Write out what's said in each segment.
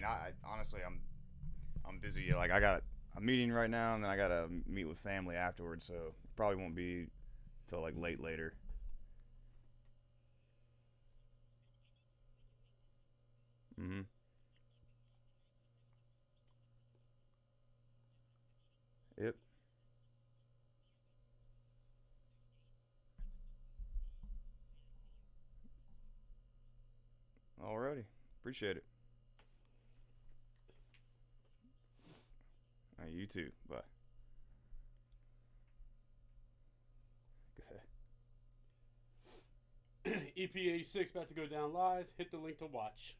mean, I honestly, I'm busy. Like, I got a meeting right now, and then I got to meet with family afterwards, so probably won't be till, like, later. Mm-hmm. Yep. Alrighty. Appreciate it. You too. Bye. EP86 about to go down live. Hit the link to watch.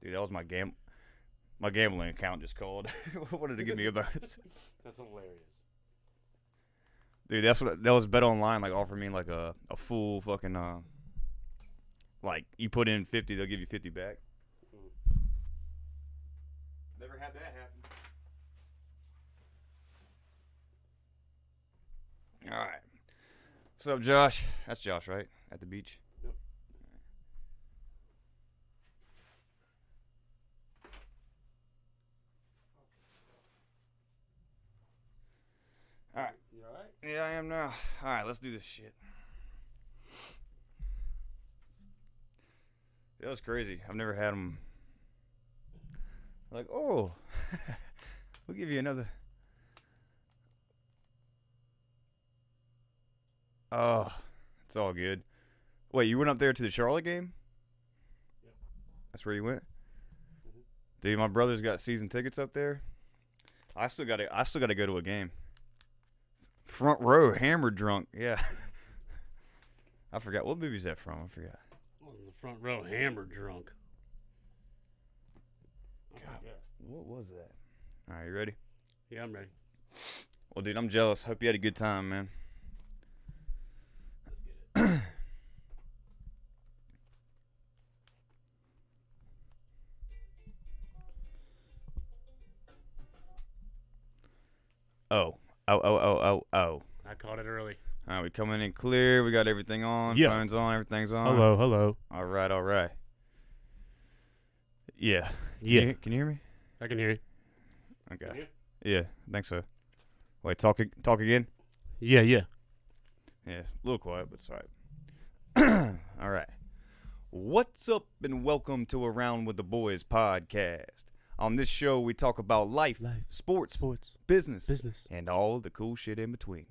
Dude, that was my gambling account just called. Wanted to give me a bonus. That's hilarious. Dude, that was Bet Online, like, offer me like a full fucking like, you put in 50, they'll give you 50 back. Never had that happen. All right. What's up, Josh? That's Josh, right? At the beach. Yep. All right. You all right? Yeah, I am now. All right, let's do this shit. That was crazy. I've never had them. Like, oh, we'll give you another. Oh, it's all good. Wait, you went up there to the Charlotte game? Yep. That's where you went? Mm-hmm. Dude, my brother's got season tickets up there. I still gotta go to a game. Front row, hammered drunk. Yeah. I forgot. What movie's that from? I forgot. In the front row, hammered drunk. God, what was that? All right, you ready? Yeah, I'm ready. Well, dude, I'm jealous. Hope you had a good time, man. Let's get it. Oh. I caught it early. All right, we coming in clear. We got everything on. Yeah. Phone's on. Everything's on. Hello. All right. Yeah. Yeah. Can you hear me? I can hear you. Okay. Can you? Yeah, I think so. Wait, talk again? Yeah. Yeah, it's a little quiet, but it's all right. All right. What's up, and welcome to Around with the Boys podcast. On this show, we talk about life, sports, business, and all the cool shit in between.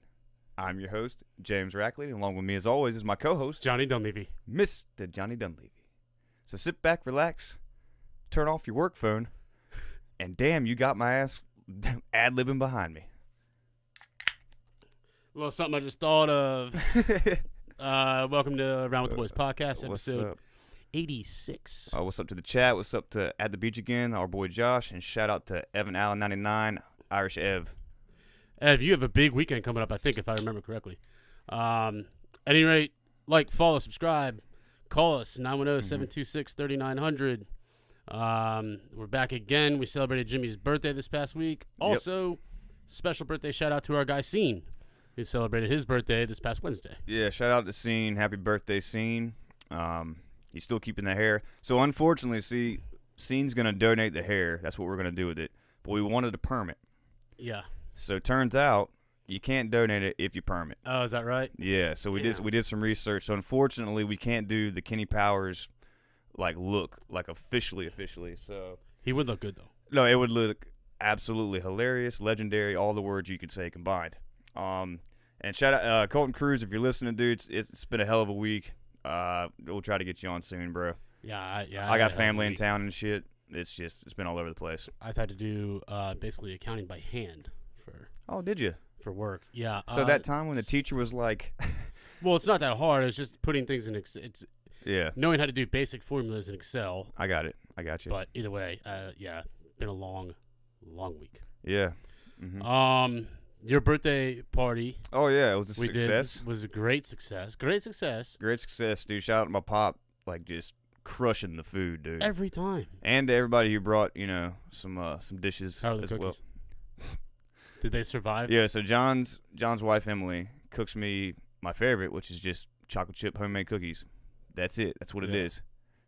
I'm your host, James Rackley, and along with me, as always, is my co-host, Johnny Dunleavy. Mr. Johnny Dunleavy. So sit back, relax, turn off your work phone, and damn, you got my ass ad-libbing behind me. A little something I just thought of. Welcome to Around with the Boys podcast, What's episode up? 86. What's up to the chat? What's up to At the Beach again, our boy Josh, and shout out to Evan Allen 99, Irish Ev. Ev, you have a big weekend coming up, I think, if I remember correctly. At any rate, like, follow, subscribe, call us, 910-726-3900. We're back again. We celebrated Jimmy's birthday this past week. Also, special birthday shout out to our guy, Scene, who celebrated his birthday this past Wednesday. Yeah, shout out to Scene. Happy birthday, Scene. He's still keeping the hair. So, unfortunately, Scene's going to donate the hair. That's what we're going to do with it. But we wanted a permit. Yeah. So, turns out you can't donate it if you permit. Oh, is that right? Yeah, so we did some research. So, unfortunately, we can't do the Kenny Powers, look, officially. So He would look good, though. no, it would look absolutely hilarious, legendary, all the words you could say combined. And shout out Colton Cruz, if you're listening, dude. It's been a hell of a week. We'll try to get you on soon, bro. Yeah. I got family in town and shit. It's been all over the place. I've had to do basically accounting by hand for. Oh, did you? For work, yeah. So that time when the teacher was like, well, it's not that hard. It's just putting things in Excel. It's yeah, knowing how to do basic formulas in Excel. I got it. I got you. But either way, been a long week. Yeah. Mm-hmm. Your birthday party. Oh yeah, it was a success. Was a great success. Great success, dude. Shout out to my pop, just crushing the food, dude. Every time. And to everybody who brought, some dishes How are the as cookies? well. Did they survive? Yeah. So John's wife Emily cooks me my favorite, which is just chocolate chip homemade cookies. That's it. That's what it is.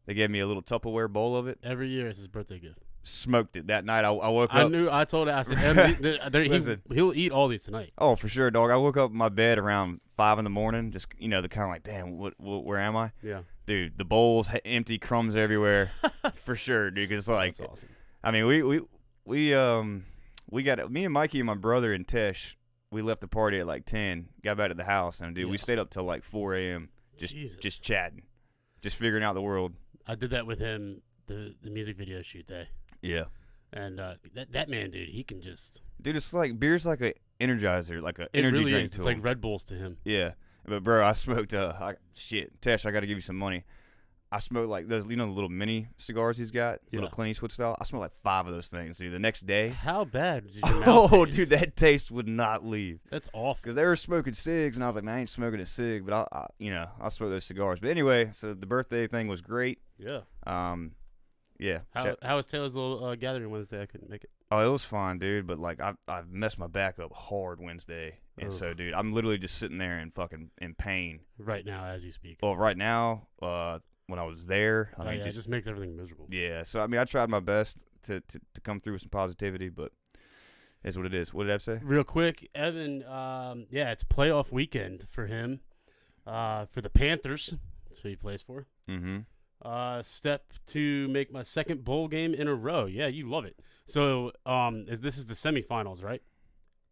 They gave me a little Tupperware bowl of it. Every year is his birthday gift. smoked it that night. I woke I up. knew. I told her. I said, Evan, Listen. he'll eat all these tonight. Oh, for sure, dog. I woke up in my bed around 5 a.m. Just the kind of like, damn, where am I? Yeah. Dude, the bowl's empty, crumbs everywhere, for sure, dude. Cause like, That's awesome. I mean, we got me and Mikey and my brother and Tesh. We left the party at like 10. Got back to the house, and dude, we stayed up till like 4 a.m. Just chatting, just figuring out the world. I did that with him the music video shoot day. Yeah. And that man, dude, he can just. Dude, it's like beer's like a energizer, like a energy really drink is. to It's him. like Red Bulls to him. Yeah, but bro, I smoked. Tesh, I got to give you some money. I smoked like those, the little mini cigars he's got, little Clint Eastwood style. I smoked like 5 of those things, dude. The next day. How bad did your mouth taste? Dude, that taste would not leave. That's awful. Because they were smoking cigs, and I was like, man, I ain't smoking a cig, but I'll smoke those cigars. But anyway, so the birthday thing was great. Yeah. Yeah. How was Taylor's little gathering Wednesday? I couldn't make it. Oh, it was fun, dude. But like, I've messed my back up hard Wednesday, and so, dude, I'm literally just sitting there and fucking in pain right now as you speak. Well, right now, when I was there, it just makes everything miserable. Yeah. So I mean, I tried my best to come through with some positivity, but it's what it is. What did I say? Real quick, Evan. It's playoff weekend for him. For the Panthers, that's who he plays for. Mm-hmm. Step to make my second bowl game in a row. Yeah, you love it. So, this is the semifinals, right?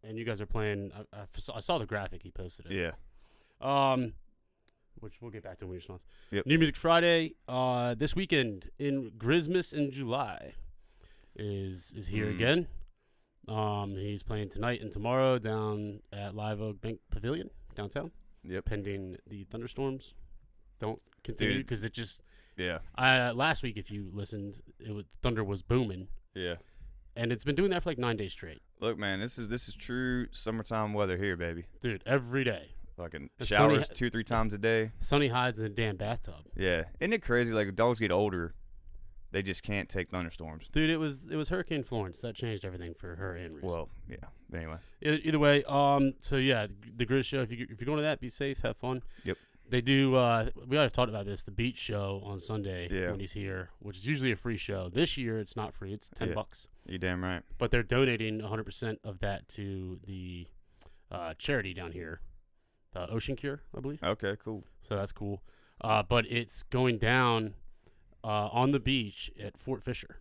And you guys are playing. I saw the graphic he posted it. Yeah. Which we'll get back to when he responds. Yep. New Music Friday. This weekend in Christmas in July is here again. He's playing tonight and tomorrow down at Live Oak Bank Pavilion downtown. Yep. Pending the thunderstorms. Don't continue because it just. Yeah. Last week, if you listened, thunder was booming. Yeah. And it's been doing that for like 9 days straight. Look, man, this is true summertime weather here, baby. Dude, every day. Fucking The showers sunny- 2-3 times a day. Sunny hides in the damn bathtub. Yeah. Isn't it crazy? Like, dogs get older, they just can't take thunderstorms. Dude, it was Hurricane Florence that changed everything for her and Reese. Well, yeah. But anyway. Either way, so yeah, the Grizz show. If you're going to that, be safe, have fun. Yep. They do. We already talked about this. The beach show on Sunday when he's here, which is usually a free show. This year, it's not free. It's $10. You damn right. But they're donating 100% of that to the charity down here, Ocean Cure, I believe. Okay, cool. So that's cool. But it's going down on the beach at Fort Fisher.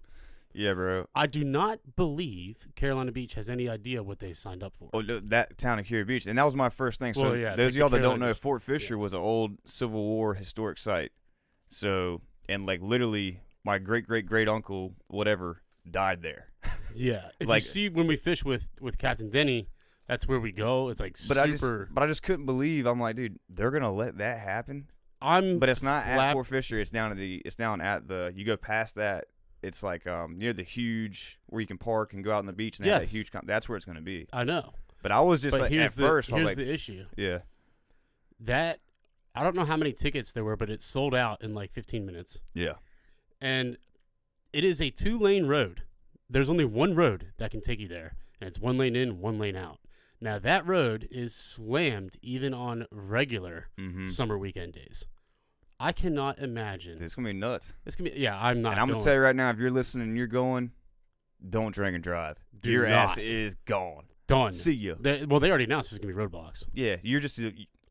Yeah, bro. I do not believe Carolina Beach has any idea what they signed up for. Oh, that town of Cary Beach. And that was my first thing. So Well, yeah, those it's of y'all like the that don't Carolina know, Beach. Fort Fisher was an old Civil War historic site. So, and like literally my great uncle, whatever, died there. Yeah. If Like- you see when we fish with Captain Denny, that's where we go. It's like But super. I just couldn't believe. I'm like, dude, they're gonna let that happen. But it's not at Fort Fisher. It's down at the. You go past that. It's like near the huge where you can park and go out on the beach. And they have that huge. That's where it's gonna be. I know. But I was just like at first. I was Here's like, the issue. yeah. That I don't know how many tickets there were, but it sold out in like 15 minutes. Yeah. And it is a 2-lane road. There's only one road that can take you there, and it's 1 lane in, 1 lane out. Now that road is slammed even on regular summer weekend days. I cannot imagine. It's gonna be nuts. It's gonna be. Yeah, I'm not. And I'm gonna tell you right now, if you're listening and you're going, don't drink and drive. Your ass is gone. Done. See ya. They already announced there's gonna be roadblocks. Yeah, you're just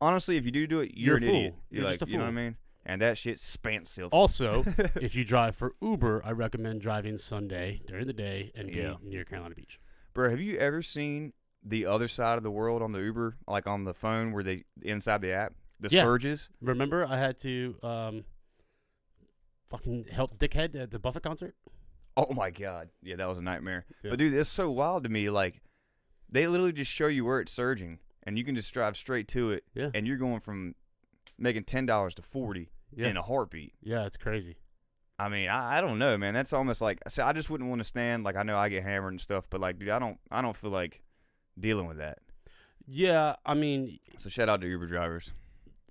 honestly, if you do it, you're an a fool. idiot. You're like, just a you know what I fool. mean? And that shit's expensive. Also, if you drive for Uber, I recommend driving Sunday during the day and be near Carolina Beach. Bro, have you ever seen the other side of the world on the Uber, like on the phone where they inside the app, the surges? Remember, I had to fucking help Dickhead at the Buffett concert. Oh my god, yeah, that was a nightmare. Yeah. But dude, it's so wild to me. Like, they literally just show you where it's surging, and you can just drive straight to it. Yeah. And you're going from making $10 to $40 in a heartbeat. Yeah, it's crazy. I mean, I don't know, man. That's almost like, so I just wouldn't want to stand. Like, I know I get hammered and stuff, but like, dude, I don't feel like dealing with that. Yeah, I mean, So shout out to Uber drivers.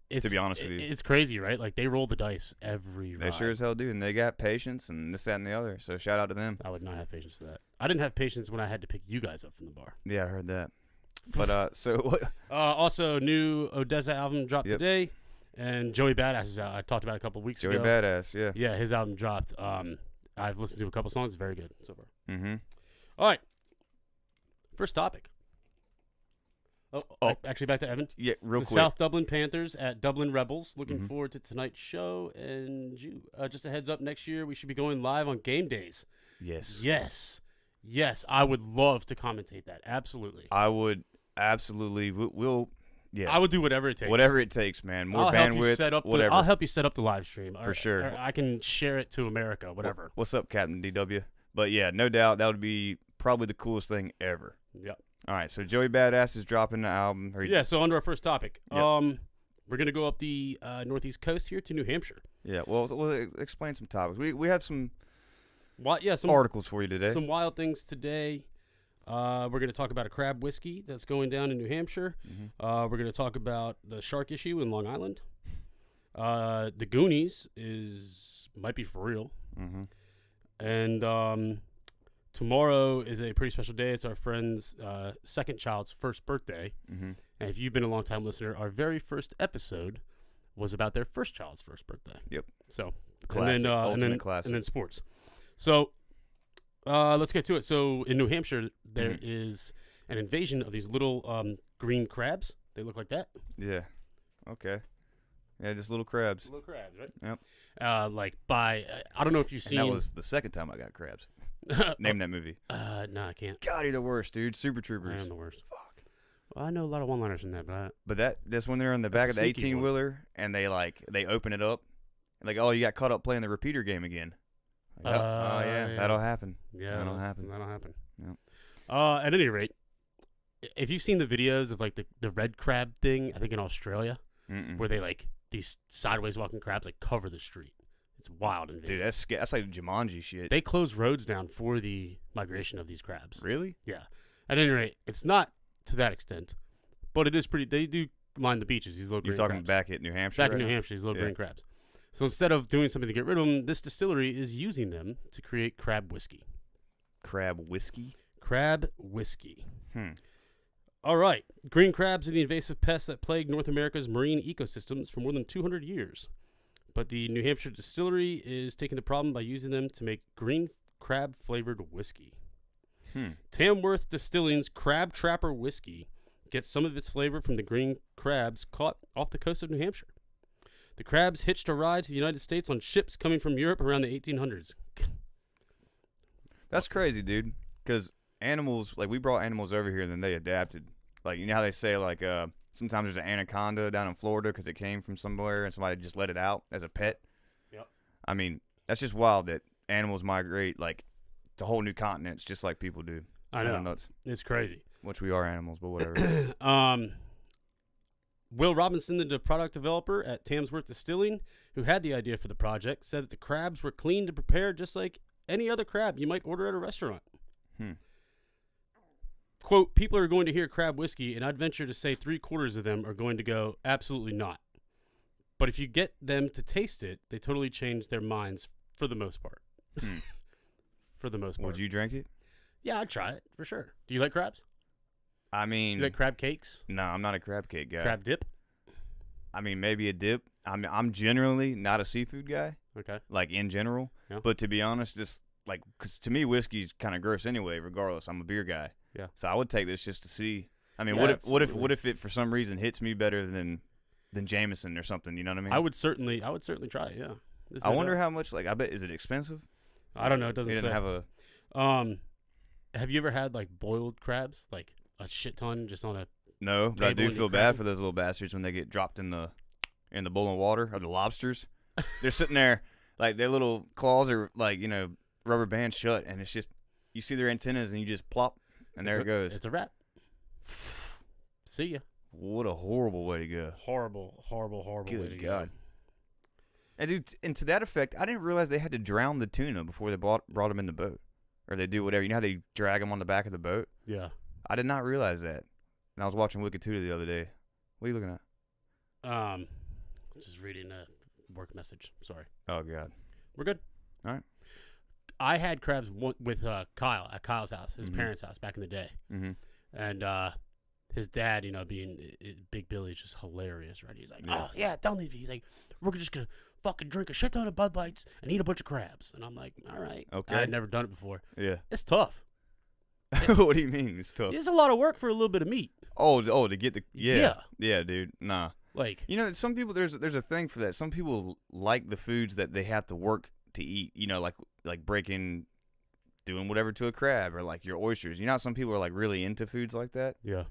To be honest with you, it's crazy, right? Like they roll the dice every ride. they sure as hell do, and they got patience and this, that, and the other. So shout out to them. I would not have patience for that. I didn't have patience when I had to pick you guys up from the bar. Yeah, I heard that. But so what? Also, new Odessa album dropped today, and Joey Badass is out. I talked about it a couple weeks ago. Joey Badass, yeah. Yeah, his album dropped. I I've listened to a couple songs. It's very good so far. Mm-hmm. All right. First topic. Actually, back to Evan. Yeah, real The quick. South Dublin Panthers at Dublin Rebels. Looking Mhm. forward to tonight's show. And just a heads up, next year we should be going live on game days. Yes. Yes. I would love to commentate that. Absolutely. I would absolutely. Yeah. I would do whatever it takes. Whatever it takes, man. More I'll help you bandwidth. set up whatever. I'll help you set up the live stream. For sure. Or I can share it to America, whatever. What's up, Captain DW? But yeah, no doubt that would be probably the coolest thing ever. Yep. All right, so Joey Badass is dropping the album. So under our first topic, Yep. we're going to go up the northeast coast here to New Hampshire. Yeah, well, we'll explain some topics. We have some Some articles for you today. Some wild things today. We're going to talk about a crab whiskey that's going down in New Hampshire. Mhm. We're going to talk about the shark issue in Long Island. The Goonies might be for real. Mm-hmm. And tomorrow is a pretty special day. It's our friend's second child's first birthday. Mm-hmm. And if you've been a long-time listener, our very first episode was about their first child's first birthday. Yep. So, Classic, ultimate and classic. then sports. So, let's get to it. So, in New Hampshire, there is an invasion of these little green crabs. They look like that. Yeah. Okay. Yeah, just little crabs. Little crabs, right? Yep. I don't know if you've seen. And that was the second time I got crabs. Name that movie. No, I can't. God, you're the worst, dude. Super Troopers. I am the worst. Fuck. Well, I know a lot of one-liners from that, but That's when they're on the That's back a of the sneaky 18 one. wheeler and they open it up, and like, oh, you got caught up playing the repeater game again. Like, oh yeah, yeah. that'll happen. yeah, That'll happen. That'll happen. Yep. At any rate, if you've seen the videos of like the red crab thing, I think in Australia, Mm-mm. where they like these sideways walking crabs like cover the street. It's wild and Dude, that's like Jumanji shit. they close roads down for the migration of these crabs. Really? Yeah. At any rate, it's not to that extent, but it is pretty. They do line the beaches. These little You're green talking crabs. back at New Hampshire? Back right in New now? Hampshire, these little Yeah. green crabs. So instead of doing something to get rid of them, this distillery is using them to create crab whiskey. Crab whiskey? Crab whiskey. Hmm. All right. Green crabs are the invasive pests that plague North America's marine ecosystems for more than 200 years. But the New Hampshire distillery is taking the problem by using them to make green crab flavored whiskey. Tamworth Distilling's Crab Trapper whiskey gets some of its flavor from the green crabs caught off the coast of New Hampshire. The crabs hitched a ride to the United States on ships coming from Europe around the 1800s. That's crazy, dude. Because animals, like, we brought animals over here and then they adapted. Like, you know how they say, like, sometimes there's an anaconda down in Florida because it came from somewhere and somebody just let it out as a pet? Yep. I mean, that's just wild that animals migrate, like, to whole new continents just like people do. I know. Kinda nuts. It's crazy. Which we are animals, but whatever. Will Robinson, the product developer at Tamworth Distilling, who had the idea for the project, said that the crabs were cleaned and prepared just like any other crab you might order at a restaurant. Quote, people are going to hear crab whiskey, and I'd venture to say 3/4 of them are going to go, absolutely not. But if you get them to taste it, they totally change their minds for the most part. For the most part. Would you drink it? Yeah, I'd try it, for sure. Do you like crabs? I Do mean, you like crab cakes? no, I'm not a crab cake guy. Crab dip? I mean, maybe a dip. I'm generally not a seafood guy, Okay. like, in general. Yeah. But to be honest, just, like, because to me, whiskey's kind of gross anyway, regardless. I'm a beer guy. Yeah. So I would take this just to see. I mean, Yeah, what if it for some reason hits me better than Jameson or something? You know what I mean? I would certainly try it, yeah. There's I no wonder doubt. how much, like, I bet, is it expensive? I don't know, it doesn't It say. doesn't have a. Have you ever had like boiled crabs, like a shit ton just on a? No, but I Table do and you feel grab bad them? for those little bastards when they get dropped in the bowl of water, or the lobsters. They're sitting there, like, their little claws are, like, you know, rubber bands shut, and it's just, you see their antennas and you just plop, and there it goes. It's a wrap. See ya. What a horrible way to go. Horrible way to Good go. God. And dude, and to that effect, I didn't realize they had to drown the tuna before they brought them in the boat, or they do whatever. You know how they drag them on the back of the boat? Yeah. I did not realize that. And I was watching Wicked 2 the other day. What are you looking at? Just reading a work message. Sorry. Oh God. We're good. All right. I had crabs with Kyle at Kyle's house, his Mhm. parents' house back in the day, Mm-hmm. and his dad, you know, being Big Billy, is just hilarious, right? He's like, Yeah. "Oh yeah, don't leave." He's like, "We're just gonna fucking drink a shit ton of Bud Lights and eat a bunch of crabs. And I'm like, all right. Okay. I had never done it before. Yeah. It's tough. What do you mean it's tough? It's a lot of work for a little bit of meat. Oh, to get the Yeah. Yeah, dude. Nah. Like, You know, some people there's a thing for that. Some people like the foods that they have to work to eat. You know, like doing whatever to a crab or like your oysters. You know how some people are like really into foods like that? yeah.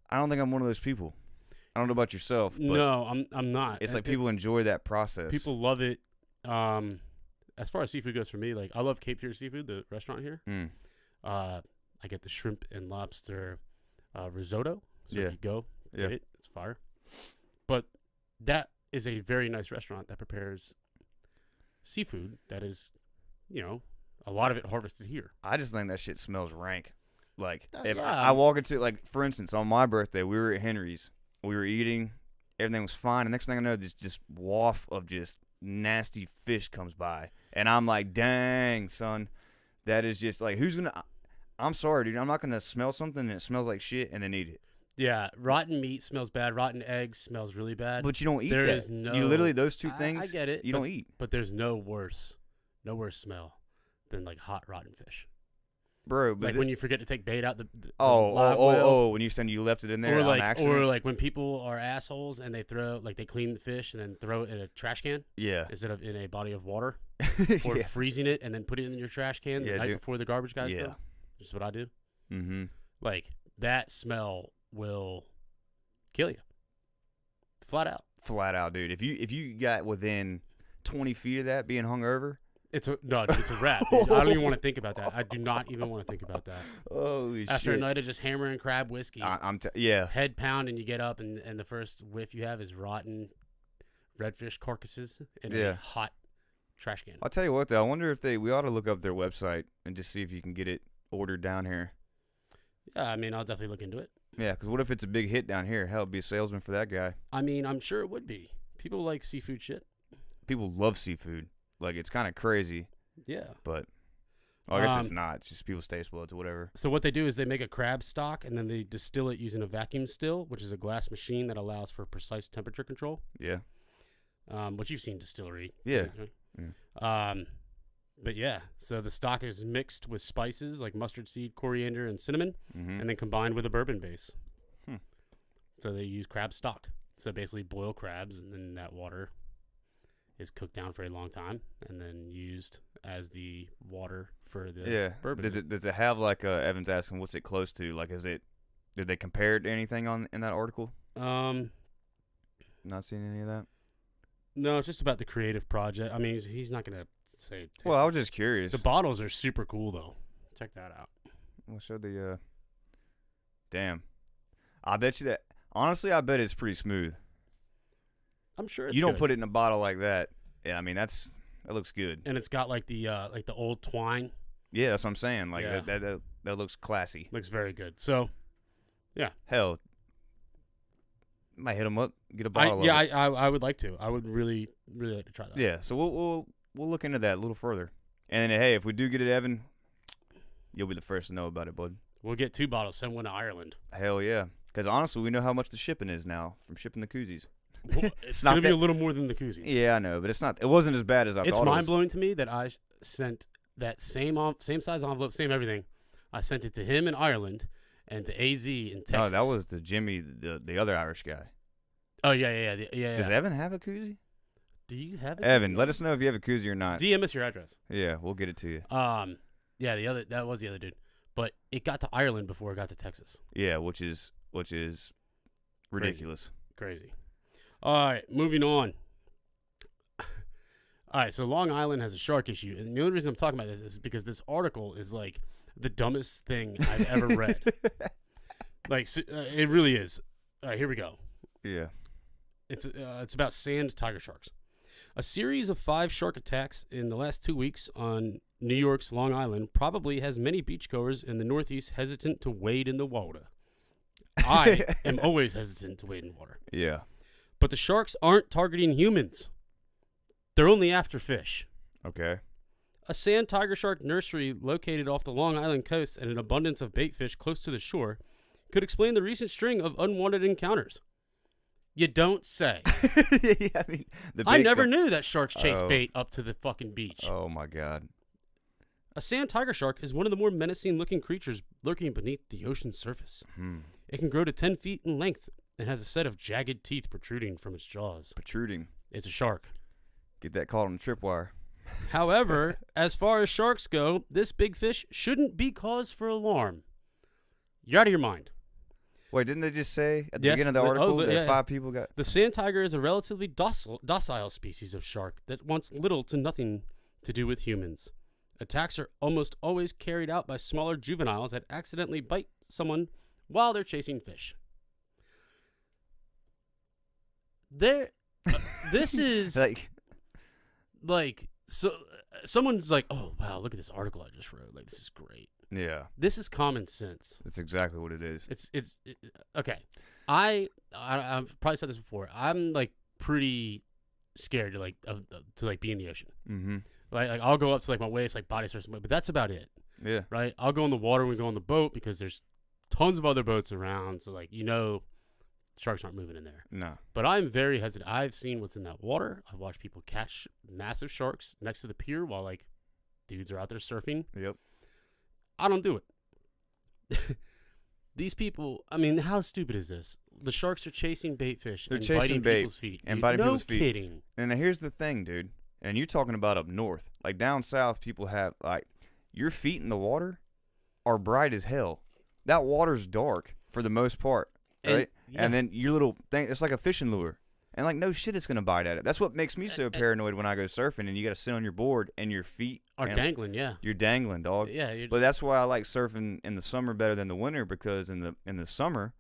I don't think I'm one of those people. I don't know about yourself, but No, I'm not. it's like people enjoy that process. People love it. As far as seafood goes for me, like I love Cape Fear Seafood, the restaurant here. I get the shrimp and lobster risotto. So Yeah. if you go Yeah. get it, it's fire. But that is a very nice restaurant that prepares seafood that is, you know, a lot of it harvested here. I just think that shit smells rank. Like, if yeah. I walk into, like, for instance, on my birthday, we were at Henry's. We were eating. Everything was fine. The next thing I know, this just waft of just nasty fish comes by. And I'm like, dang, son. That is just, like, who's going to... I'm sorry, dude. I'm not going to smell something and it smells like shit and then eat it. Yeah, rotten meat smells bad. Rotten eggs smells really bad. But you don't eat There that. is no... You literally, those two things, I get it. you don't eat. But there's no worse smell than, like, hot, rotten fish. Bro, but Like when you forget to take bait out the live when you said you left it in there on accident. Or like when people are assholes and they they clean the fish and then throw it in a trash can Yeah. instead of in a body of water, or Yeah. freezing it and then put it in your trash can the night before the garbage guys go. Which is what I do. Mm-hmm. Like that smell will kill you, flat out. Flat out, dude. If you got within 20 feet of that being hungover, It's a wrap. Dude. I don't even want to think about that. I do not even want to think about that. Holy After shit. a night of just hammering crab whiskey, head pound, and you get up, and the first whiff you have is rotten redfish carcasses in a hot trash can. I'll tell you what, though. I wonder if we ought to look up their website and just see if you can get it ordered down here. Yeah, I mean, I'll definitely look into it. Yeah, because what if it's a big hit down here? Hell, be a salesman for that guy. I mean, I'm sure it would be. People like seafood shit. People love seafood. Like, it's kind of crazy. Yeah. But, I guess it's not. It's just people's taste buds or whatever. So what they do is they make a crab stock, and then they distill it using a vacuum still, which is a glass machine that allows for precise temperature control. Yeah. Which you've seen distillery. Yeah. But yeah, so the stock is mixed with spices like mustard seed, coriander, and cinnamon, and then combined with a bourbon base. So they use crab stock. So basically boil crabs, and then that water is cooked down for a long time and then used as the water for the bourbon. Does it have, like, Evan's asking, what's it close to? Like, did they compare it to anything in that article? Not seeing any of that? No, it's just about the creative project. I mean, he's not going to say. Well, I was just curious. The bottles are super cool, though. Check that out. We'll show the, damn. I bet you that, honestly, I bet it's pretty smooth. I'm sure it's You don't good. put it in a bottle like that. Yeah, I mean, that looks good. And it's got like the old twine. Yeah, that's what I'm saying. Like, Yeah. that looks classy. Looks very good. So, yeah. Hell, might hit them up, get a bottle of it. I would like to. I would really, really like to try that. Yeah, so we'll look into that a little further. And then, hey, if we do get it, Evan, you'll be the first to know about it, bud. We'll get 2 bottles. Send one to Ireland. Hell yeah. Because honestly, we know how much the shipping is now from shipping the koozies. Well, it's going to be a little more than the koozies. Yeah, I know, but it wasn't as bad as I thought it was. It's mind-blowing to me that I sent that same size envelope, same everything. I sent it to him in Ireland and to AZ in Texas. No, that was the Jimmy, the other Irish guy. Oh, yeah. Does Evan have a koozie? Do you have it? Evan, let us know if you have a koozie or not. DM us your address. Yeah, we'll get it to you. Yeah, that was the other dude. But it got to Ireland before it got to Texas. Yeah, which is ridiculous. Crazy. All right, moving on. All right, so Long Island has a shark issue. And the only reason I'm talking about this is because this article is like the dumbest thing I've ever read. It really is. All right, here we go. Yeah. It's about sand tiger sharks. A series of 5 shark attacks in the last 2 weeks on New York's Long Island probably has many beachgoers in the Northeast hesitant to wade in the water. I am always hesitant to wade in water. Yeah. But the sharks aren't targeting humans. They're only after fish. Okay. A sand tiger shark nursery located off the Long Island coast and an abundance of bait fish close to the shore could explain the recent string of unwanted encounters. You don't say. Yeah, I mean, I never knew that sharks chase bait up to the fucking beach. Oh my God. A sand tiger shark is one of the more menacing-looking creatures lurking beneath the ocean's surface. It can grow to 10 feet in length and has a set of jagged teeth protruding from its jaws. Protruding. It's a shark. Get that caught on the tripwire. However, as far as sharks go, this big fish shouldn't be cause for alarm. You're out of your mind. Wait, didn't they just say at the Yes, beginning of the article that yeah. 5 people got... The sand tiger is a relatively docile species of shark that wants little to nothing to do with humans. Attacks are almost always carried out by smaller juveniles that accidentally bite someone while they're chasing fish. This is so someone's like, oh wow, look at this article I just wrote. Like, this is great. Yeah. This is common sense. That's exactly what it is. It's okay. I've probably said this before. I'm like pretty scared to be in the ocean. Mm-hmm. Like I'll go up to like my waist, like body surface, but that's about it. Yeah. Right. I'll go in the water when we go on the boat because there's tons of other boats around. So like sharks aren't moving in there. No. But I'm very hesitant. I've seen what's in that water. I've watched people catch massive sharks next to the pier while like dudes are out there surfing. Yep. I don't do it. These people, I mean, how stupid is this? The sharks are chasing bait fish and biting people's feet. And biting people's feet. No kidding. And here's the thing, dude. And you're talking about up north. Like down south, people have, like, your feet in the water are bright as hell. That water's dark for the most part, right? And then your little thing, it's like a fishing lure. And, like, no shit, it's going to bite at it. That's what makes me so paranoid when I go surfing and you got to sit on your board and your feet are dangling, yeah. You're dangling, dog. Yeah. But that's why I like surfing in the summer better than the winter, because in the summer,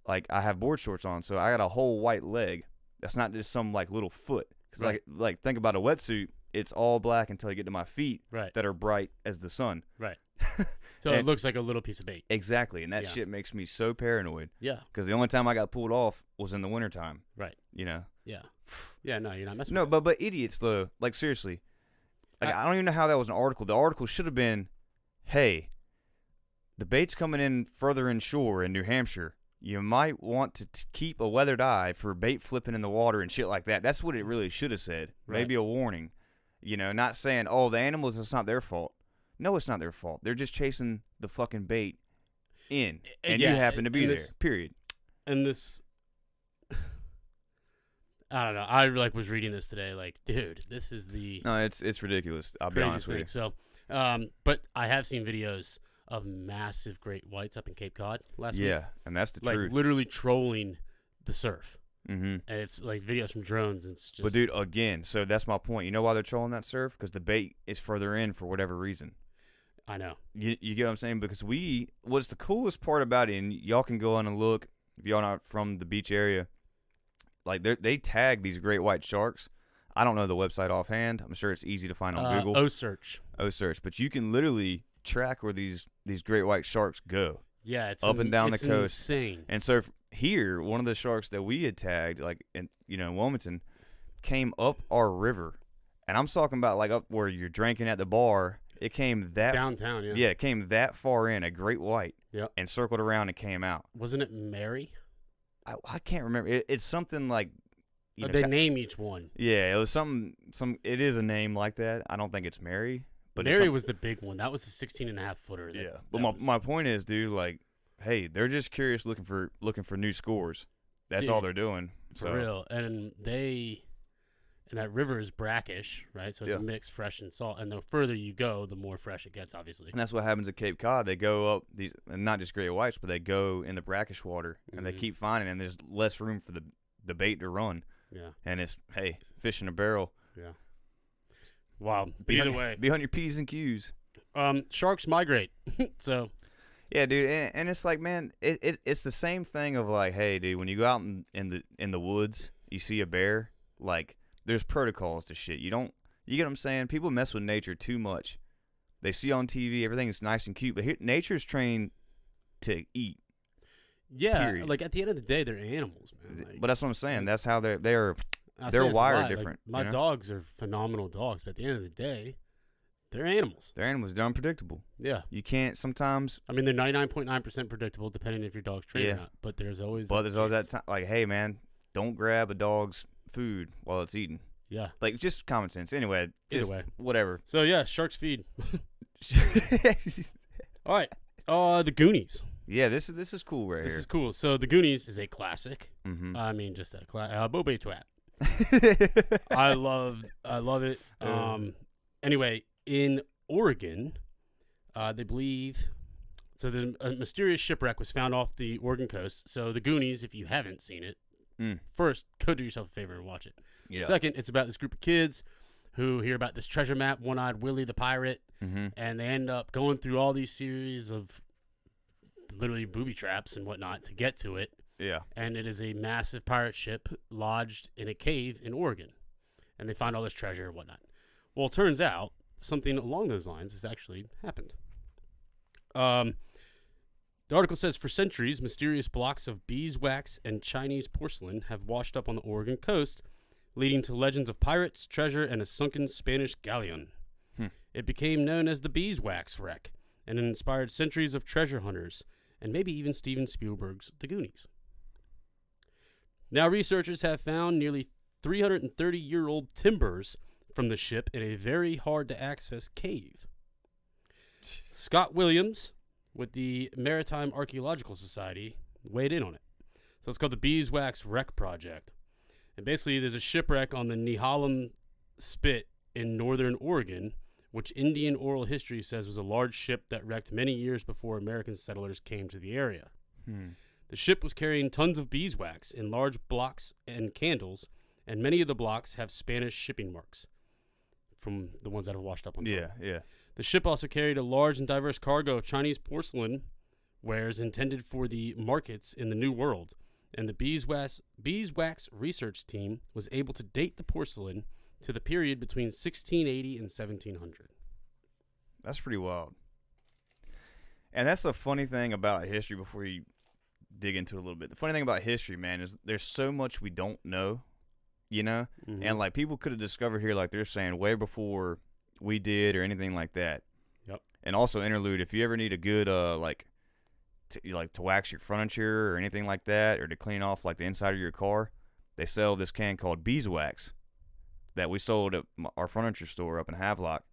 like, I have board shorts on, so I got a whole white leg. That's not just some, like, little foot. Because, right. like, think about a wetsuit. It's all black until you get to my feet right. that are bright as the sun. Right. So it looks like a little piece of bait. Exactly. And that shit makes me so paranoid. Yeah. Because the only time I got pulled off was in the wintertime. Right. You know? Yeah. Yeah, no, you're not messing with it. No, but idiots, though. Like, seriously. Like, I don't even know how that was an article. The article should have been, hey, the bait's coming in further inshore in New Hampshire. You might want to keep a weathered eye for bait flipping in the water and shit like that. That's what it really should have said. Right. Maybe a warning. You know, not saying, oh, the animals, it's not their fault. No, it's not their fault. They're just chasing the fucking bait in. And you happen to be there, period. And this, I don't know. I was reading this today, like, dude, this is the... No, it's ridiculous. I'll be honest with you. So, but I have seen videos of massive great whites up in Cape Cod last week. Yeah, and that's the truth. Like, literally trolling the surf. Mm-hmm. And it's like videos from drones. And it's just... But, dude, again, so that's my point. You know why they're trolling that surf? Because the bait is further in for whatever reason. I know. You get what I'm saying? Because what's the coolest part about it, and y'all can go on and look, if y'all not from the beach area, like they tag these great white sharks. I don't know the website offhand. I'm sure it's easy to find on Google. O-Search. But you can literally track where these great white sharks go. Yeah, it's up and down the coast. Insane. And so here, one of the sharks that we had tagged, like in Wilmington, came up our river, and I'm talking about like up where you're drinking at the bar. It came that downtown, yeah. Yeah, it came that far in, a great white, and circled around and came out. Wasn't it Mary? I can't remember. It's something like. They name each one. Yeah, it was some. It is a name like that. I don't think it's Mary. But Mary was the big one. That was the 16.5-footer. Yeah, but my point is, dude, like, hey, they're just curious, looking for new scores. That's all they're doing. For real, and that river is brackish, right? So it's a mix, fresh and salt. And the further you go, the more fresh it gets, obviously. And that's what happens at Cape Cod. They go up these, and not just great whites, but they go in the brackish water, and they keep finding, and there's less room for the bait to run. Yeah. And it's, hey, fish in a barrel. Yeah. Wow. Either way. Be on your P's and Q's. Sharks migrate. So. Yeah, dude. And it's like, man, it's the same thing of like, hey, dude, when you go out in the woods, you see a bear, like, there's protocols to shit. You get what I'm saying? People mess with nature too much. They see on TV, everything is nice and cute, but nature's trained to eat. Yeah, period. Like at the end of the day, they're animals, man. Like, but that's what I'm saying. That's how they're wired different. Like, my dogs are phenomenal dogs, but at the end of the day, they're animals. They're animals. They're unpredictable. Yeah. You can't sometimes. I mean, they're 99.9% predictable, depending if your dog's trained or not. But there's always that time. Like, hey, man, don't grab a dog's food while it's eating. Yeah. Like, just common sense. Anyway, just Either way. whatever. So, yeah, sharks feed. All right. The Goonies. Yeah, this is cool right This here. is cool. So, The Goonies is a classic. Mm-hmm. I mean, just a Bobby Twat. I love it. Anyway, in Oregon, they believe... So a mysterious shipwreck was found off the Oregon coast. So the Goonies, if you haven't seen it, first, go do yourself a favor and watch it. Yeah. Second, it's about this group of kids who hear about this treasure map, One-Eyed Willie the Pirate, and they end up going through all these series of literally booby traps and whatnot to get to it. Yeah. And it is a massive pirate ship lodged in a cave in Oregon. And they find all this treasure and whatnot. Well, it turns out something along those lines has actually happened. The article says, for centuries, mysterious blocks of beeswax and Chinese porcelain have washed up on the Oregon coast, leading to legends of pirates, treasure, and a sunken Spanish galleon. It became known as the Beeswax Wreck, and it inspired centuries of treasure hunters, and maybe even Steven Spielberg's The Goonies. Now, researchers have found nearly 330-year-old timbers from the ship in a very hard-to-access cave. Scott Williams, with the Maritime Archaeological Society, weighed in on it. So it's called the Beeswax Wreck Project. And basically, there's a shipwreck on the Nehalem Spit in northern Oregon, which Indian oral history says was a large ship that wrecked many years before American settlers came to the area. The ship was carrying tons of beeswax in large blocks and candles, and many of the blocks have Spanish shipping marks from the ones that have washed up on shore. Yeah. The ship also carried a large and diverse cargo of Chinese porcelain wares intended for the markets in the New World, and the beeswax research team was able to date the porcelain to the period between 1680 and 1700. That's pretty wild. And that's the funny thing about history before you dig into it a little bit. The funny thing about history, man, is there's so much we don't know, you know? And, like, people could have discovered here, like they're saying, way before we did or anything like that. Yep. And also, interlude, if you ever need a good, to wax your furniture or anything like that, or to clean off, like, the inside of your car, they sell this can called Beeswax that we sold at our furniture store up in Havelock.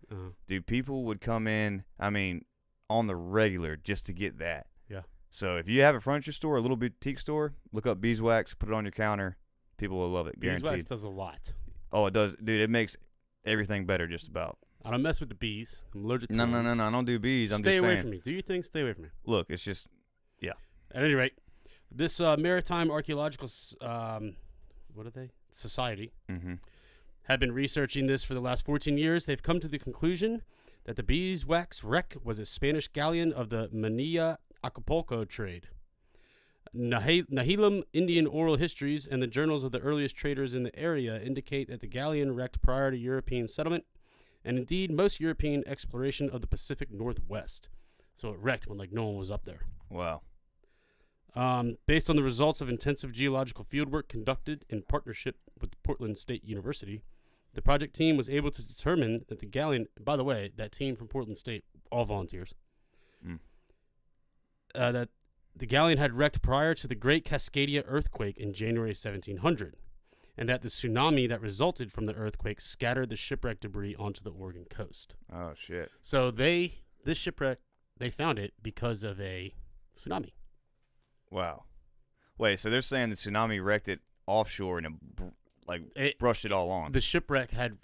Dude, people would come in, I mean, on the regular just to get that. Yeah. So if you have a furniture store, a little boutique store, look up Beeswax, put it on your counter. People will love it, guaranteed. Beeswax does a lot. Oh, it does. Dude, it makes everything better just about. I don't mess with the bees. I'm allergic to No, them. I don't do bees. I'm Stay just away saying. from me. Do your thing. Stay away from me. Look, it's just, yeah. At any rate, this Maritime Archaeological Society have been researching this for the last 14 years. They've come to the conclusion that the Beeswax Wreck was a Spanish galleon of the Manila Acapulco trade. Nehalem Indian oral histories and the journals of the earliest traders in the area indicate that the galleon wrecked prior to European settlement, and indeed most European exploration of the Pacific Northwest. So it wrecked when, like, no one was up there. Wow. Based on the results of intensive geological fieldwork conducted in partnership with Portland State University, the project team was able to determine that the galleon, by the way, that team from Portland State, all volunteers, that the galleon had wrecked prior to the Great Cascadia earthquake in January 1700, and that the tsunami that resulted from the earthquake scattered the shipwreck debris onto the Oregon coast. Oh, shit. So this shipwreck, they found it because of a tsunami. Wow. Wait, so they're saying the tsunami wrecked it offshore and it brushed it all on. The shipwreck had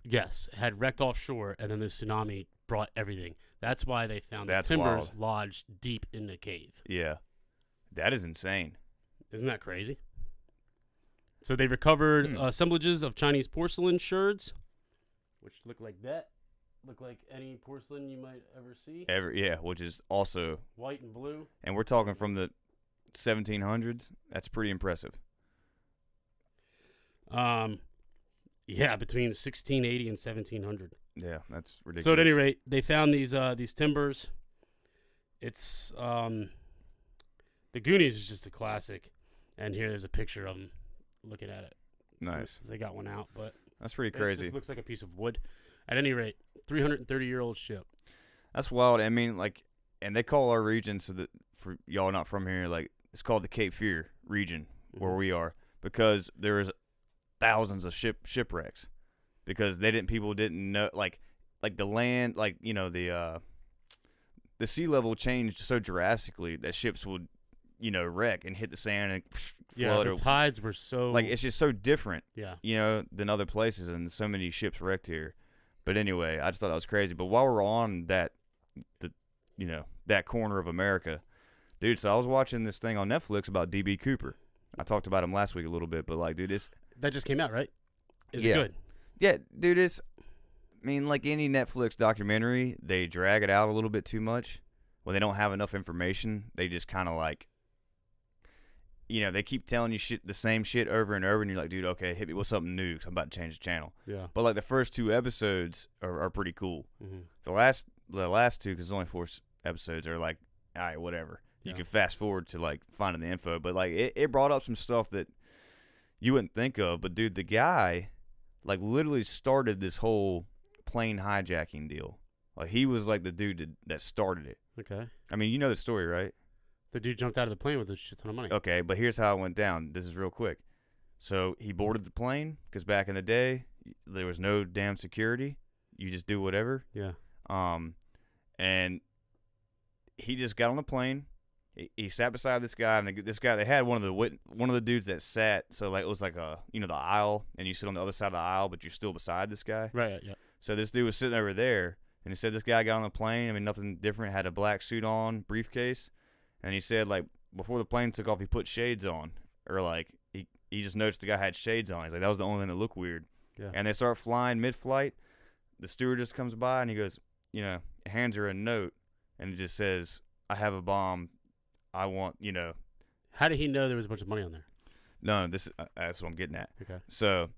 wrecked offshore, and then the tsunami brought everything. That's why they found the timbers lodged deep in the cave. Yeah. That is insane. Isn't that crazy? So they recovered assemblages of Chinese porcelain sherds, which look like that. Look like any porcelain you might ever see. Yeah, which is also white and blue. And we're talking from the 1700s. That's pretty impressive. Yeah, between 1680 and 1700. Yeah, that's ridiculous. So at any rate, they found these timbers. It's the Goonies is just a classic, and here there's a picture of them looking at it. Nice. They got one out, but that's pretty crazy. It looks like a piece of wood. At any rate, 330-year-old ship. That's wild. I mean, like, and they call our region, so that for y'all not from here, like, it's called the Cape Fear region where we are, because there is thousands of shipwrecks because people didn't know like the land, like, you know, the sea level changed so drastically that ships would, you know, wreck and hit the sand and flood. The tides were so like, it's just so different, yeah, you know, than other places, and so many ships wrecked here. But anyway, I just thought that was crazy. But while we're on that, you know, that corner of America, dude, so I was watching this thing on Netflix about DB Cooper. I talked about him last week a little bit, but like, dude, that just came out, right? Is it good? Yeah, dude, I mean, like any Netflix documentary, they drag it out a little bit too much. When they don't have enough information, they just kind of like, you know, they keep telling you the same shit over and over, and you're like, dude, okay, hit me with something new, because I'm about to change the channel. Yeah. But like the first 2 episodes are pretty cool. Mm-hmm. The last 2, because there's only 4 episodes, are like, all right, whatever. You can fast forward to like finding the info, but like it brought up some stuff that you wouldn't think of. But dude, the guy like literally started this whole plane hijacking deal. Like he was like the dude that started it. Okay. I mean, you know the story, right? The dude jumped out of the plane with a shit ton of money. Okay, but here's how it went down. This is real quick. So he boarded the plane because back in the day there was no damn security. You just do whatever. Yeah. And he just got on the plane. He sat beside this guy, and this guy, they had one of the dudes that sat. So like it was like a, you know, the aisle, and you sit on the other side of the aisle, but you're still beside this guy. Right. Yeah. So this dude was sitting over there, and he said this guy got on the plane. I mean, nothing different. Had a black suit on, briefcase, and he said like before the plane took off, he put shades on, or like he just noticed the guy had shades on. He's like, that was the only thing that looked weird. Yeah. And they start flying mid-flight. The stewardess comes by, and he goes, you know, hands her a note, and it just says, I have a bomb. I want, you know. How did he know there was a bunch of money on there? No, that's what I'm getting at. Okay. So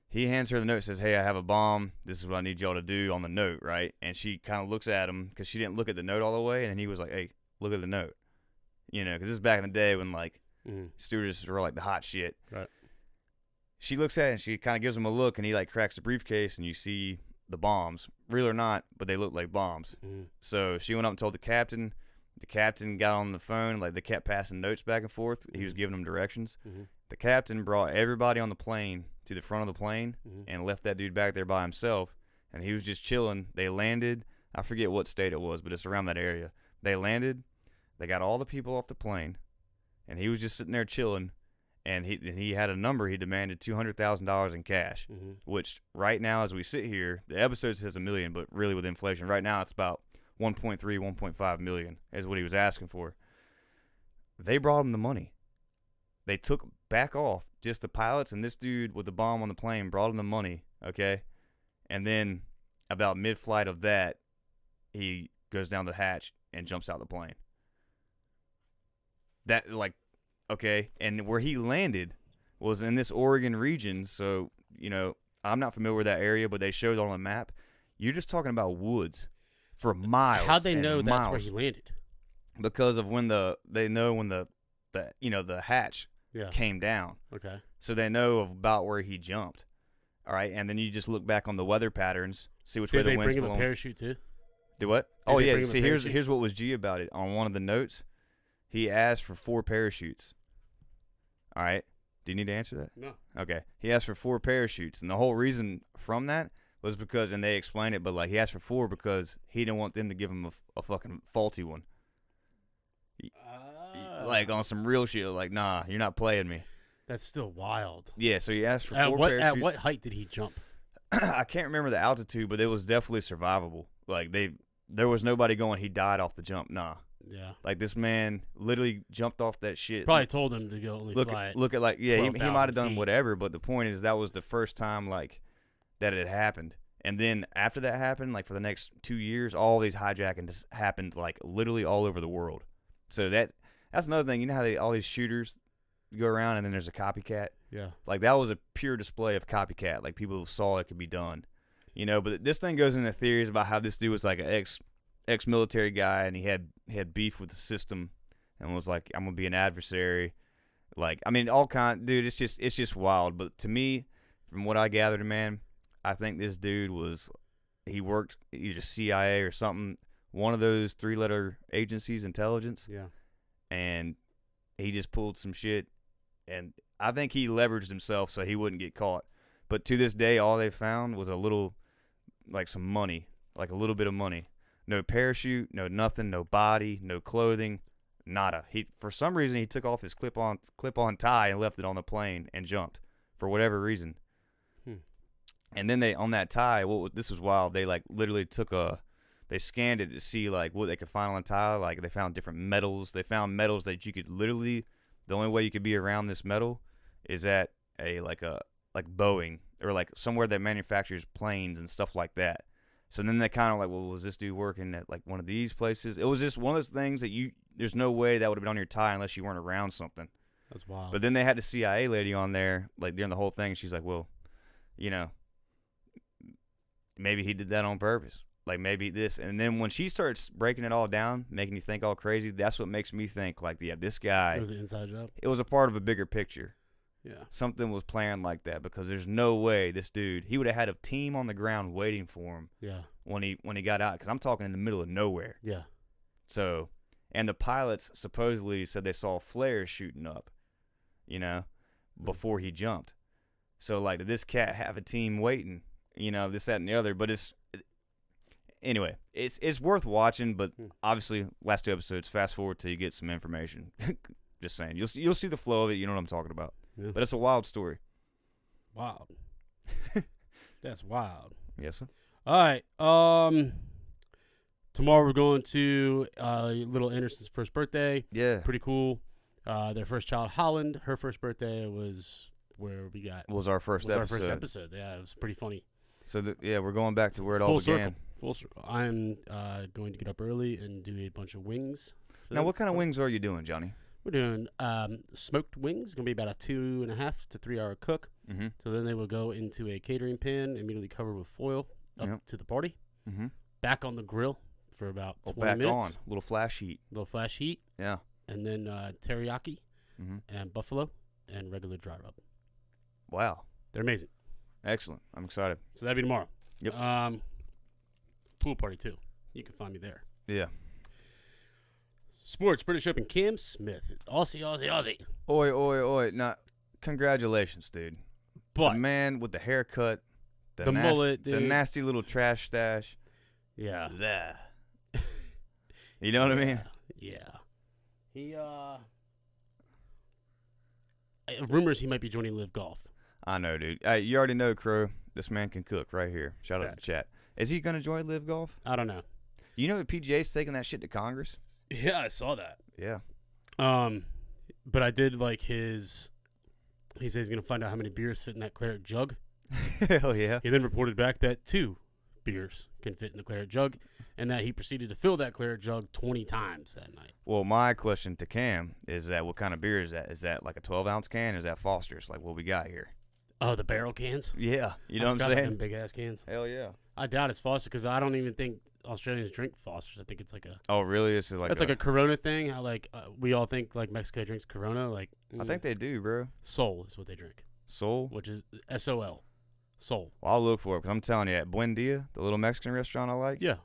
he hands her the note, says, hey, I have a bomb. This is what I need y'all to do on the note, right? And she kind of looks at him because she didn't look at the note all the way. And he was like, hey, look at the note. You know, because this is back in the day when, like, stewardesses were, like, the hot shit. Right. She looks at it, and she kind of gives him a look, and he, like, cracks the briefcase, and you see the bombs. Real or not, but they look like bombs. So she went up and told the captain. The captain got on the phone. Like, they kept passing notes back and forth. He was giving them directions. The captain brought everybody on the plane to the front of the plane and left that dude back there by himself. And he was just chilling. They landed. I forget what state it was, but it's around that area. They landed. They got all the people off the plane. And he was just sitting there chilling. And he had a number. He demanded $200,000 in cash, which right now as we sit here, the episode says $1 million, but really with inflation, right now it's about 1.3, 1.5 million is what he was asking for. They brought him the money. They took back off. Just the pilots and this dude with the bomb on the plane brought him the money, okay? And then about mid-flight of that, he goes down the hatch and jumps out the plane. That, like, okay, and where he landed was in this Oregon region, so, you know, I'm not familiar with that area, but they showed it on the map. You're just talking about woods for miles. How'd they know that's miles. where he landed? Because of when the you know, the hatch came down. Okay. So they know about where he jumped. All right, and then you just look back on the weather patterns, see which way the wind's blowing. Did they bring him a parachute too? Do what? Oh yeah. See, here's what was G about it. On one of the notes, he asked for 4 parachutes. All right. Do you need to answer that? No. Okay. He asked for 4 parachutes, and the whole reason from that was because, and they explained it, but like he asked for 4 because he didn't want them to give him a fucking faulty one. Like on some real shit. Like, nah, you're not playing me. That's still wild. Yeah. So he asked for 4 parachutes. At what height did he jump? I can't remember the altitude, but it was definitely survivable. Like there was nobody going, he died off the jump. Nah. Yeah. Like this man literally jumped off that shit. Probably told him to go only fly. Look at like, yeah, he might have done feet. whatever, but the point is that was the first time like that it happened. And then after that happened, like for the next 2 years, all these hijackings happened like literally all over the world. So that's another thing. You know how all these shooters go around and then there's a copycat? Yeah. Like that was a pure display of copycat. Like people saw it could be done. You know, but this thing goes into theories about how this dude was like an ex-military guy and he had beef with the system and was like, I'm gonna be an adversary. Like, I mean, all kind, dude. It's just wild. But to me, from what I gathered, man, I think this dude he worked either CIA or something, one of those 3-letter agencies, intelligence. Yeah. And he just pulled some shit, and I think he leveraged himself so he wouldn't get caught. But to this day, all they found was a little, like some money, like a little bit of money. No parachute, no nothing, no body, no clothing, nada. For some reason, he took off his clip-on tie and left it on the plane and jumped for whatever reason. And then on that tie, this was wild. They like literally they scanned it to see like what they could find on the tie. Like they found different metals. They found metals that you could literally, the only way you could be around this metal is at like Boeing or like somewhere that manufactures planes and stuff like that. So then they kind of like, well, was this dude working at like one of these places? It was just one of those things that there's no way that would have been on your tie unless you weren't around something. That's wild. But then they had the CIA lady on there like during the whole thing. And she's like, well, maybe he did that on purpose. Like maybe this. And then when she starts breaking it all down, making you think all crazy, that's what makes me think like, yeah, this guy. It was an inside job. It was a part of a bigger picture. Yeah. Something was planned like that because there's no way this dude, he would have had a team on the ground waiting for him. Yeah. When he got out, because I'm talking in the middle of nowhere. Yeah. So, and the pilots supposedly said they saw flares shooting up, before he jumped. So like, did this cat have a team waiting? This, that, and the other. But anyway, it's worth watching. But obviously, last 2 episodes. Fast forward till you get some information. Just saying, you'll see the flow of it. You know what I'm talking about. Yeah. But it's a wild story. Wild. That's wild. Yes, sir. All right. Tomorrow we're going to little Anderson's first birthday. Yeah. Pretty cool. Their first child, Holland. Her first birthday was where we got. Was our first episode. Yeah, it was pretty funny. So we're going back to where it all began. Full circle. I'm going to get up early and do a bunch of wings. Now, what kind of wings are you doing, Johnny? We're doing smoked wings. It's going to be about a 2.5 to 3 hour cook. Mm-hmm. So then they will go into a catering pan, immediately covered with foil, up to the party. Mm-hmm. Back on the grill for about 20 back minutes. On. Little flash heat. Yeah. And then teriyaki and buffalo and regular dry rub. Wow. They're amazing. Excellent. I'm excited. So that'll be tomorrow. Yep. Pool party, too. You can find me there. Yeah. Sports, British Open, Cam Smith. It's Aussie. Oi, oi, oi. Now, congratulations, dude. But the man with the haircut, the mullet, dude. the nasty little trash stash. Yeah. Bleh. You know what I mean? Yeah. He, rumors he might be joining Live Golf. I know, dude. You already know, Crow. This man can cook right here. Shout out to chat. Is he going to join Live Golf? I don't know. You know that PGA's taking that shit to Congress? Yeah, I saw that. Yeah. But I did like his. He says he's gonna find out how many beers fit in that claret jug. Hell yeah. He then reported back that 2 beers can fit in the claret jug, and that he proceeded to fill that claret jug 20 times that night. Well, my question to Cam is that what kind of beer is that? Is that like a 12-ounce can? Or is that Foster's? Like what we got here? Oh, the barrel cans? Yeah. You know what I'm saying? Them big ass cans. Hell yeah. I doubt it's Foster because I don't even think Australians drink Foster's. I think it's like a. Oh, really? This is like like a Corona thing. How like we all think like Mexico drinks Corona. Like I think they do, bro. Sol is what they drink. Sol, which is SOL. Sol. Well, I'll look for it because I'm telling you, at Buendia, the little Mexican restaurant I like. Yeah.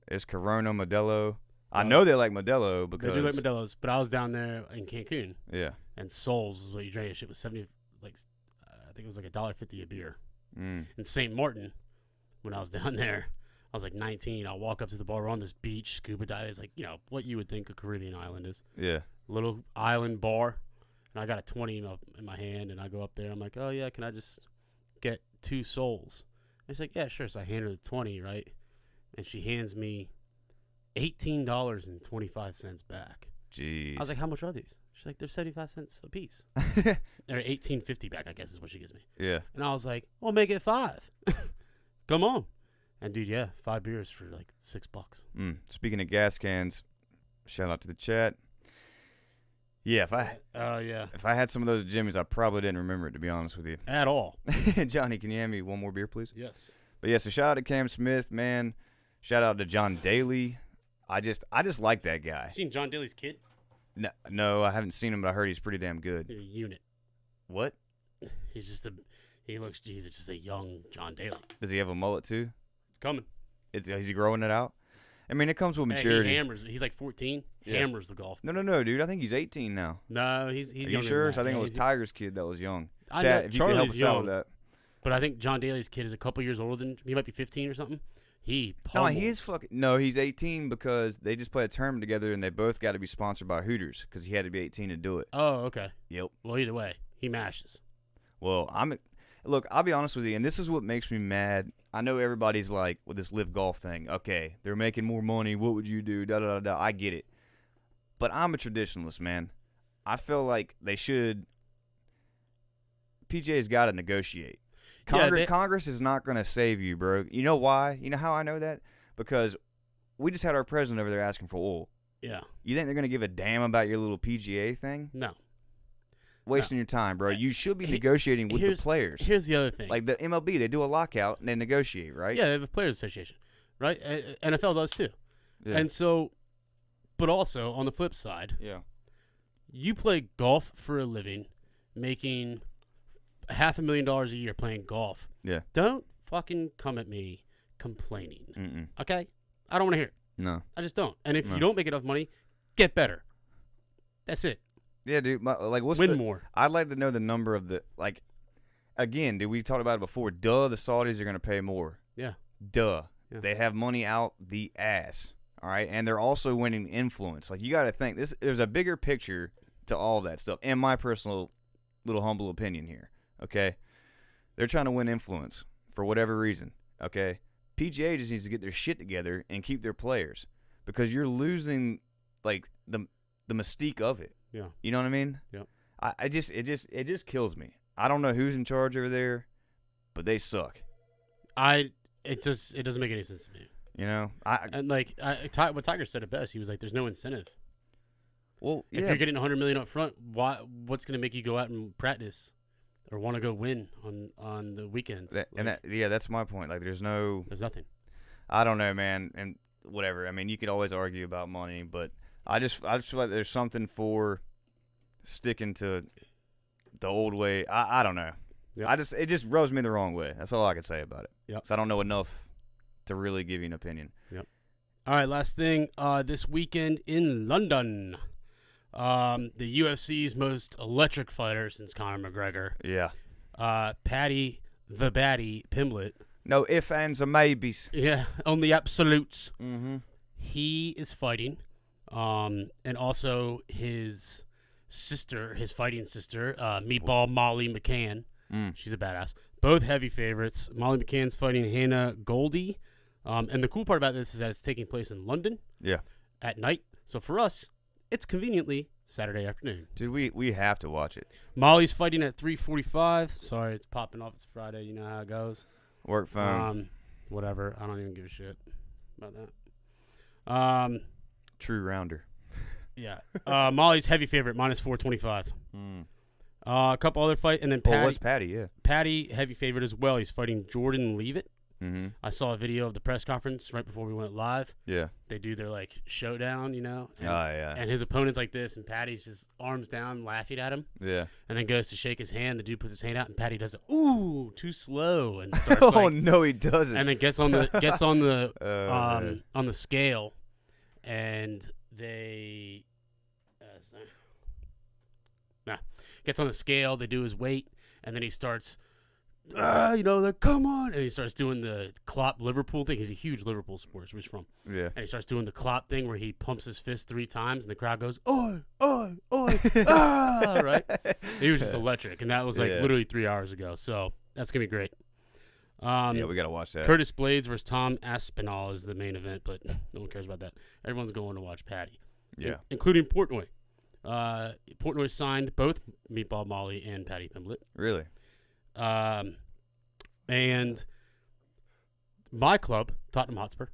It's Corona, Modelo. I know they like Modelo because they do like Modelo's, but I was down there in Cancun. Yeah. And Sol's was what you drank. Shit was 70. Like I think it was like $1.50 a beer. In St. Martin, when I was down there. I was like 19. I'll walk up to the bar. We're on this beach, scuba dive. It's like, what you would think a Caribbean island is. Yeah. Little island bar. And I got a 20 in my hand, and I go up there. I'm like, oh, yeah, can I just get 2 Sols? And she's like, yeah, sure. So I hand her the 20, right? And she hands me $18.25 back. Jeez. I was like, how much are these? She's like, they're 75 cents a piece. They're $18.50 back, I guess is what she gives me. Yeah. And I was like, well, make it 5. Come on. And dude, yeah, 5 beers for like $6. Speaking of gas cans, shout out to the chat. Yeah, if I had some of those Jimmys, I probably didn't remember it, to be honest with you. At all. Johnny, can you hand me one more beer, please? Yes. But yeah, so shout out to Cam Smith, man. Shout out to John Daly. I just like that guy. You seen John Daly's kid? No, I haven't seen him, but I heard he's pretty damn good. He's a unit. What? He's just a young John Daly. Does he have a mullet too? It's coming. Is he growing it out? I mean, it comes with maturity. He hammers. He's like 14. Yeah. Hammers the golf. No, dude. I think he's 18 now. No, he's Are you sure? I think it was Tiger's kid that was young. I Chat, know, if you could help us out with that. But I think John Daly's kid is a couple years older than he might be 15 or something. He No, he is fucking. No, he's 18 because they just played a tournament together and they both got to be sponsored by Hooters because he had to be 18 to do it. Oh, okay. Yep. Well, either way, he mashes. Well, look, I'll be honest with you, and this is what makes me mad. I know everybody's like, with this live golf thing, okay, they're making more money. What would you do? Da da da da. I get it. But I'm a traditionalist, man. I feel like they should. PGA's got to negotiate. Congress is not going to save you, bro. You know why? You know how I know that? Because we just had our president over there asking for oil. Yeah. You think they're going to give a damn about your little PGA thing? No. Wasting your time, bro. You should be negotiating with the players. Here's the other thing. Like the MLB, they do a lockout and they negotiate, right? Yeah, they have a players association, right? NFL does too. Yeah. And so, but also on the flip side, Yeah. you play golf for a living, making $500,000 a year playing golf. Yeah. Don't fucking come at me complaining. Mm-mm. Okay? I don't want to hear it. No. I just don't. And if you don't make enough money, get better. That's it. Yeah, dude. Win more. I'd like to know the number of the, like, again, dude, we talked about it before. Duh, the Saudis are going to pay more. Yeah. Duh. Yeah. They have money out the ass. All right? And they're also winning influence. Like, you got to think, there's a bigger picture to all that stuff, in my personal little humble opinion here. Okay? They're trying to win influence for whatever reason. Okay? PGA just needs to get their shit together and keep their players because you're losing, like, the mystique of it. Yeah. You know what I mean? Yep. It just kills me. I don't know who's in charge over there, but they suck. It doesn't make any sense to me. You know, what Tiger said it best. He was like, "There's no incentive. Well, if you're getting $100 million up front, what's going to make you go out and practice or want to go win on the weekend?" That's my point. Like, there's nothing. I don't know, man, and whatever. I mean, you could always argue about money, but I just feel like there's something for sticking to the old way. I don't know. Yep. It just rubs me the wrong way. That's all I can say about it. Yep. So I don't know enough to really give you an opinion. Yep. All right, last thing. This weekend in London, the UFC's most electric fighter since Conor McGregor. Yeah. Paddy the Baddy Pimblett. No ifs, ands, or maybes. Yeah, only absolutes. Mm-hmm. He is fighting. And also his sister, his fighting sister, Meatball Molly McCann. She's a badass. Both heavy favorites. Molly McCann's fighting Hannah Goldie. And the cool part about this is that it's taking place in London. Yeah. At night. So for us, it's conveniently Saturday afternoon. Dude, we have to watch it. Molly's fighting at 3:45. Sorry, it's popping off. It's Friday. You know how it goes. Work phone. Whatever. I don't even give a shit about that. True rounder. Yeah. Molly's heavy favorite, -425. A couple other fights, and then Patty. Oh, what's Patty? Yeah. Patty, heavy favorite as well. He's fighting Jordan Leavitt. Mm-hmm. I saw a video of the press conference right before we went live. Yeah. They do their, like, showdown, you know? And, yeah. And his opponent's like this, and Patty's just arms down, laughing at him. Yeah. And then goes to shake his hand. The dude puts his hand out, and Patty does it. Ooh, too slow. And starts, no, he doesn't. And then gets on the on the scale, and they gets on the scale. They do his weight, and then he starts, come on, and he starts doing the Klopp Liverpool thing. He's a huge Liverpool supporter, where he's from. Yeah. And he starts doing the Klopp thing where he pumps his fist 3 times, and the crowd goes, oi, oi, oi, ah, right? He was just electric, and that was literally 3 hours ago. So that's gonna be great. Yeah, we gotta watch that. Curtis Blades versus Tom Aspinall is the main event, but no one cares about that. Everyone's going to watch Patty. Yeah. Including Portnoy. Portnoy signed both Meatball Molly and Patty Pimblett. Really? And my club, Tottenham Hotspur,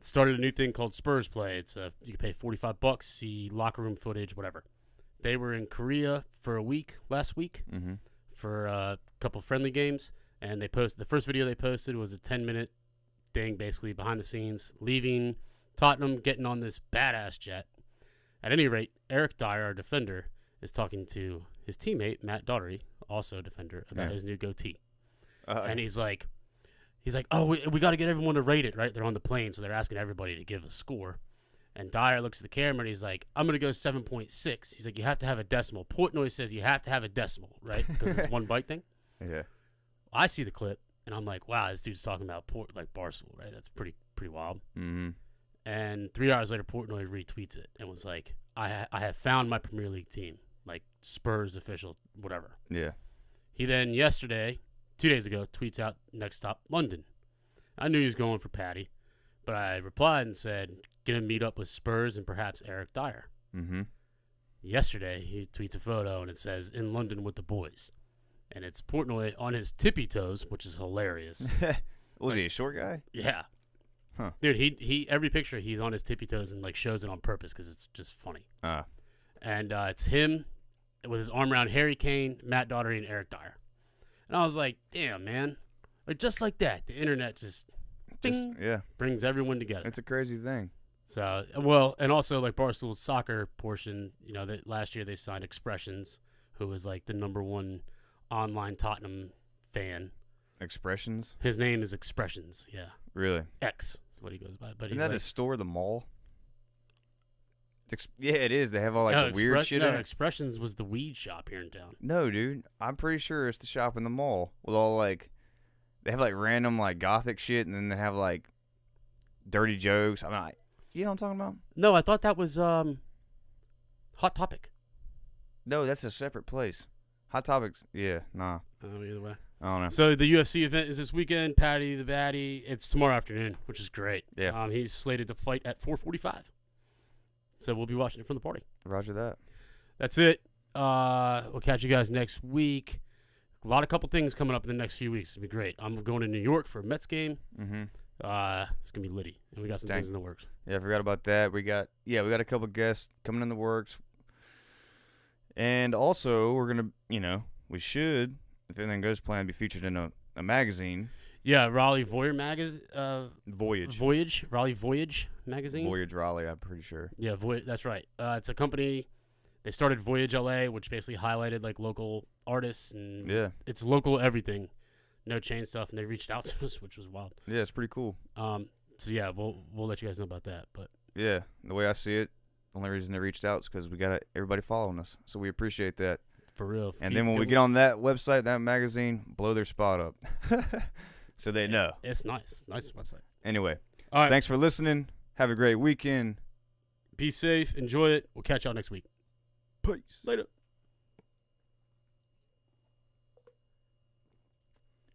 started a new thing called Spurs Play. It's you can pay $45, see locker room footage, whatever. They were in Korea for a week last week for a couple friendly games, and they posted the first video they posted was a 10-minute thing, basically behind the scenes, leaving Tottenham, getting on this badass jet. At any rate, Eric Dyer, our defender, is talking to his teammate, Matt Daugherty, also a defender, about his new goatee. And he's like, oh, we got to get everyone to rate it, right? They're on the plane, so they're asking everybody to give a score. And Dyer looks at the camera, and he's like, I'm going to go 7.6. He's like, you have to have a decimal. Portnoy says you have to have a decimal, right? Because it's one bite thing. Yeah. I see the clip, and I'm like, wow, this dude's talking about Barstool, right? That's pretty wild. Mm-hmm. And 3 hours later, Portnoy retweets it and was like, I have found my Premier League team, like Spurs official, whatever. Yeah. He then yesterday, 2 days ago, tweets out, next stop, London. I knew he was going for Patty, but I replied and said, gonna meet up with Spurs and perhaps Eric Dyer. Mm-hmm. Yesterday, he tweets a photo, and it says, in London with the boys. And it's Portnoy on his tippy toes, which is hilarious. Was he a short guy? Yeah. Huh. Dude, he every picture, he's on his tippy toes and, like, shows it on purpose because it's just funny. And it's him with his arm around Harry Kane, Matt Daugherty, and Eric Dyer. And I was like, damn, man. Like, just like that, the internet just brings everyone together. It's a crazy thing. So, well, and also, like, Barstool's soccer portion, you know, that last year they signed Expressions, who was, like, the #1 online Tottenham fan. Expressions? His name is Expressions, yeah. Really? X is what he goes by. But Isn't he's that like, a store, the mall? Yeah, it is. They have all, like, the weird shit in it. Expressions was the weed shop here in town. No, dude. I'm pretty sure it's the shop in the mall with all, like, they have, like, random, like, gothic shit, and then they have, like, dirty jokes. I mean, you know what I'm talking about? No, I thought that was Hot Topic. No, that's a separate place. Hot Topics, yeah, nah. Either way. I don't know. So the UFC event is this weekend. Patty the Batty. It's tomorrow afternoon, which is great. Yeah. He's slated to fight at 4:45. So we'll be watching it from the party. Roger that. That's it. We'll catch you guys next week. A couple things coming up in the next few weeks. It'll be great. I'm going to New York for a Mets game. Mm-hmm. It's gonna be litty, and we got some things in the works. Yeah, I forgot about that. We got a couple guests coming in the works, and also we're gonna, we should, if everything goes planned, be featured in a magazine. Yeah, Raleigh Voyage magazine. Voyage. Raleigh Voyage magazine. Voyage Raleigh, I'm pretty sure. Yeah, that's right. It's a company. They started Voyage LA, which basically highlighted like local artists and it's local everything. No chain stuff, and they reached out to us, which was wild. Yeah, it's pretty cool. So yeah, we'll let you guys know about that. But yeah, the way I see it, the only reason they reached out is because we got everybody following us, so we appreciate that. For real. And then when we get on that website, that magazine, blow their spot up, so they know. It's nice website. Anyway, all right. Thanks for listening. Have a great weekend. Be safe. Enjoy it. We'll catch y'all next week. Peace. Later.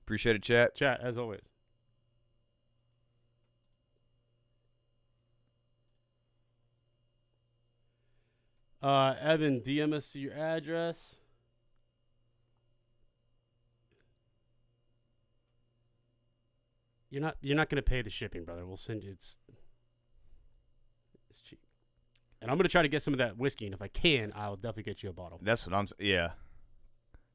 Appreciate it, chat. Chat, as always. Evan, DM us your address. You're not gonna pay the shipping, brother. We'll send you. It's cheap. And I'm gonna try to get some of that whiskey, and if I can, I'll definitely get you a bottle. That's what yeah.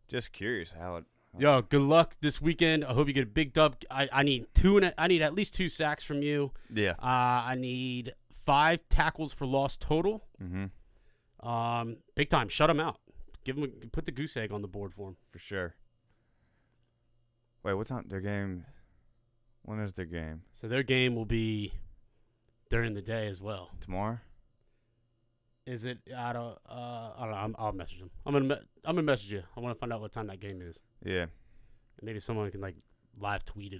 Just curious how it. Yo, good luck this weekend. I hope you get a big dub. I need I need at least 2 sacks from you. Yeah. I need 5 tackles for loss total. Mm-hmm. Big time. Shut them out. Put the goose egg on the board for them. For sure. Wait, what time? Their game. When is their game? So their game will be during the day as well. Tomorrow. Is it? I don't know. I'll message them. I'm gonna message you. I want to find out what time that game is. Yeah. Maybe someone can like live tweet it